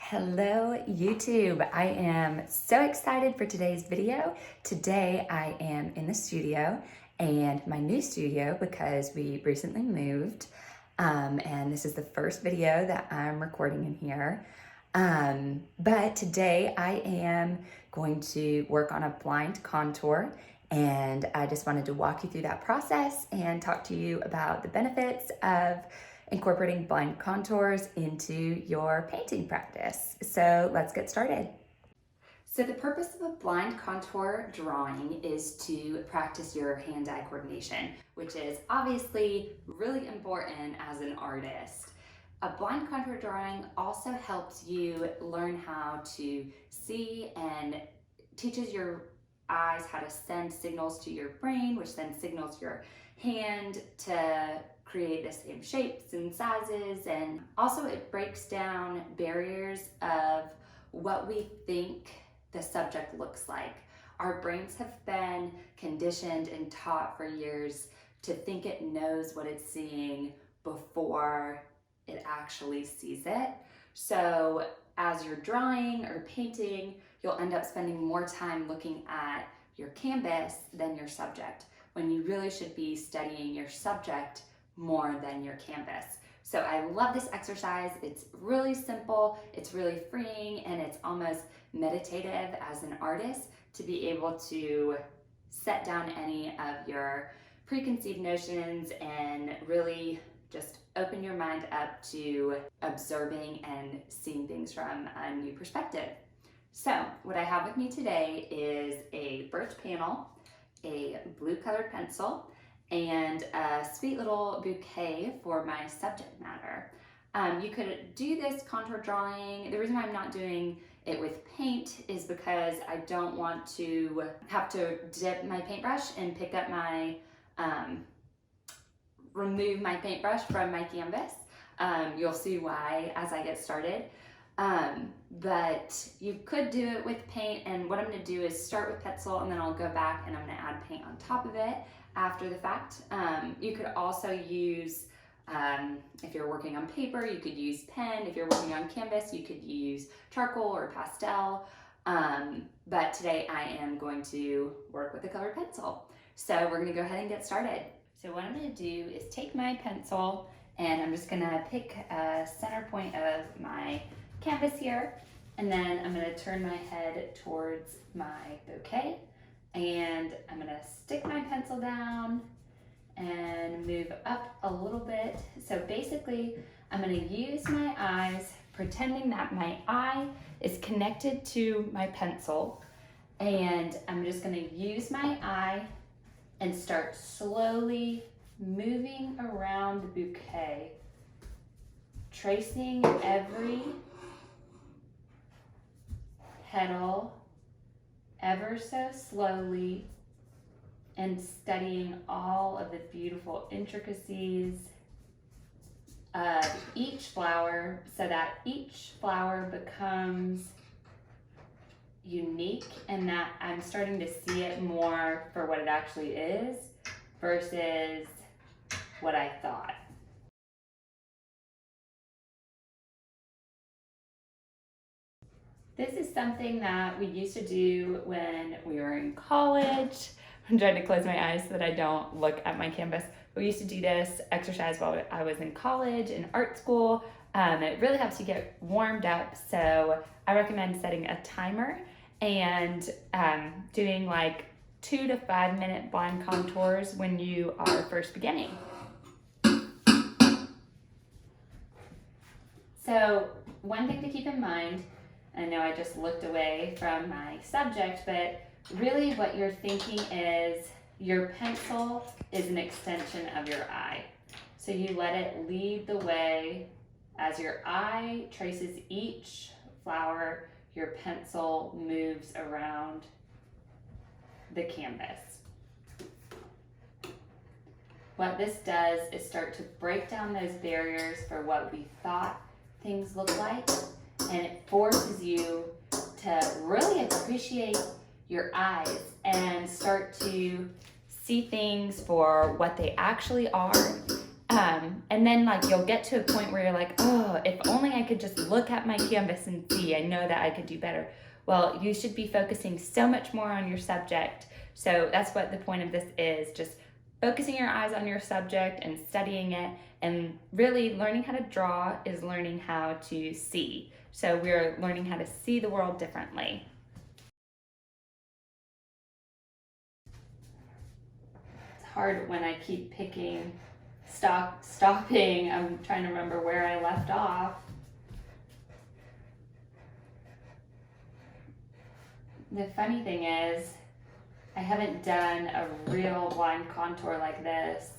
Hello YouTube. I am so excited for today's video. Today I am in the studio, and my new studio because we recently moved, and this is the first video that I'm recording in here. But today I am going to work on a blind contour, and I just wanted to walk you through that process and talk to you about the benefits of incorporating blind contours into your painting practice. So let's get started. So the purpose of a blind contour drawing is to practice your hand-eye coordination, which is obviously really important as an artist. A blind contour drawing also helps you learn how to see and teaches your eyes how to send signals to your brain, which then signals your hand to create the same shapes and sizes. And also it breaks down barriers of what we think the subject looks like. Our brains have been conditioned and taught for years to think it knows what it's seeing before it actually sees it. So as you're drawing or painting, you'll end up spending more time looking at your canvas than your subject, when you really should be studying your subject more than your canvas. So I love this exercise. It's really simple, it's really freeing, and it's almost meditative as an artist to be able to set down any of your preconceived notions and really just open your mind up to observing and seeing things from a new perspective. So what I have with me today is a birch panel, a blue colored pencil, and a sweet little bouquet for my subject matter. You could do this contour drawing. The reason I'm not doing it with paint is because I don't want to have to dip my paintbrush and pick up my, remove my paintbrush from my canvas. You'll see why as I get started. But you could do it with paint, and what I'm going to do is start with pencil, and then I'll go back and I'm going to add paint on top of it after the fact. You could also use, if you're working on paper, you could use pen. If you're working on canvas, you could use charcoal or pastel. But today I am going to work with a colored pencil. So we're going to go ahead and get started. So what I'm going to do is take my pencil, and I'm just going to pick a center point of my canvas here, and then I'm going to turn my head towards my bouquet, and I'm going to stick my pencil down and move up a little bit. So basically I'm going to use my eyes, pretending that my eye is connected to my pencil, and I'm just going to use my eye and start slowly moving around the bouquet, tracing every petal ever so slowly, and studying all of the beautiful intricacies of each flower so that each flower becomes unique, and that I'm starting to see it more for what it actually is versus what I thought. This is something that we used to do when we were in college. I'm trying to close my eyes so that I don't look at my canvas. We used to do this exercise while I was in college, in art school. It really helps you get warmed up. So I recommend setting a timer and doing like 2 to 5 minute blind contours when you are first beginning. So one thing to keep in mind, I know I just looked away from my subject, but really what you're thinking is your pencil is an extension of your eye. So you let it lead the way. As your eye traces each flower, your pencil moves around the canvas. What this does is start to break down those barriers for what we thought things look like, and it forces you to really appreciate your eyes and start to see things for what they actually are, And then like you'll get to a point where you're like, oh, if only I could just look at my canvas and see, I know that I could do better. Well, you should be focusing so much more on your subject. So that's what the point of this is, just focusing your eyes on your subject and studying it, and really learning how to draw is learning how to see. So we're learning how to see the world differently. It's hard when I keep picking, stopping. I'm trying to remember where I left off. The funny thing is, I haven't done a real blind contour like this.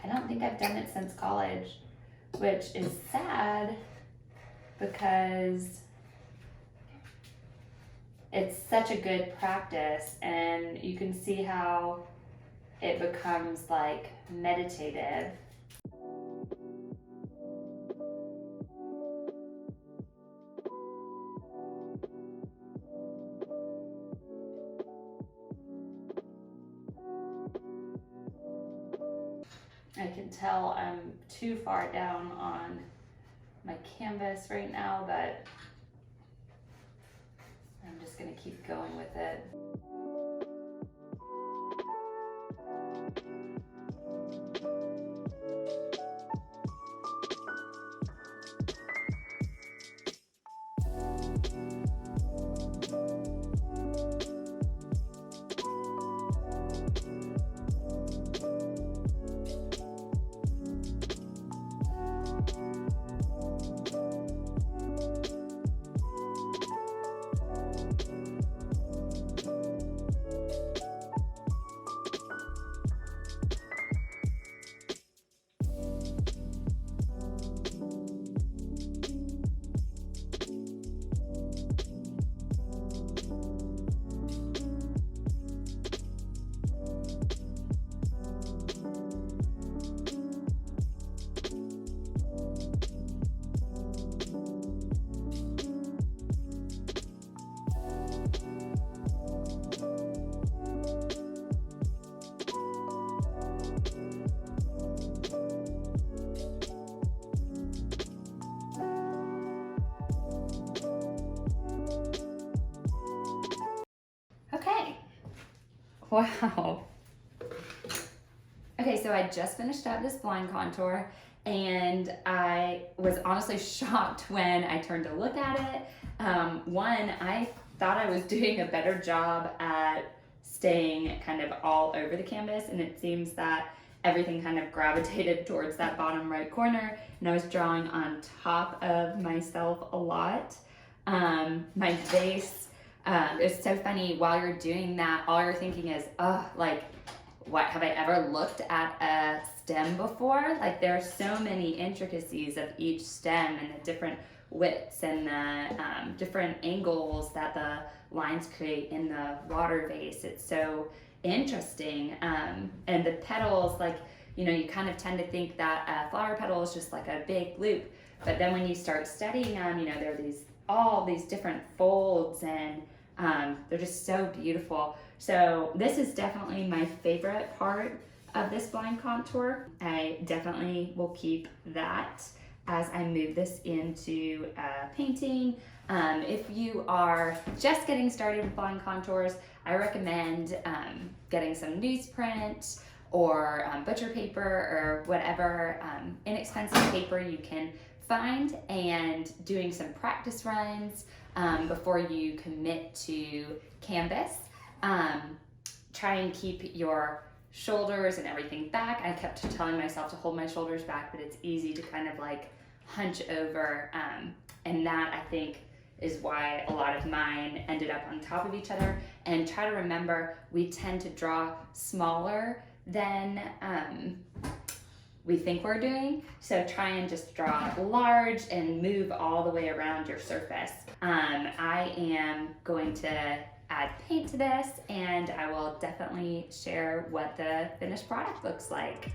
I don't think I've done it since college, which is sad because it's such a good practice, and you can see how it becomes like meditative. I can tell I'm too far down on my canvas right now, but I'm just gonna keep going with it. Okay. Wow. Okay, so I just finished up this blind contour, and I was honestly shocked when I turned to look at it. One, I thought I was doing a better job at staying kind of all over the canvas, and it seems that everything kind of gravitated towards that bottom right corner, and I was drawing on top of myself a lot. My vase, it's so funny, while you're doing that, all you're thinking is, oh, like, what, have I ever looked at a stem before? Like, there are so many intricacies of each stem and the different widths and the different angles that the lines create in the water vase. It's so interesting. And the petals, like, you know, you kind of tend to think that a flower petal is just like a big loop, but then when you start studying them, you know, there are all these different folds, and they're just so beautiful. So this is definitely my favorite part of this blind contour. I definitely will keep that as I move this into painting. If you are just getting started with blind contours, I recommend getting some newsprint or butcher paper or whatever inexpensive paper you can find, and doing some practice runs before you commit to canvas. Try and keep your shoulders and everything back. I kept telling myself to hold my shoulders back, but it's easy to kind of like hunch over, and that, I think, is why a lot of mine ended up on top of each other. And try to remember, we tend to draw smaller than we think we're doing, so try and just draw large and move all the way around your surface. I am going to add paint to this, and I will definitely share what the finished product looks like.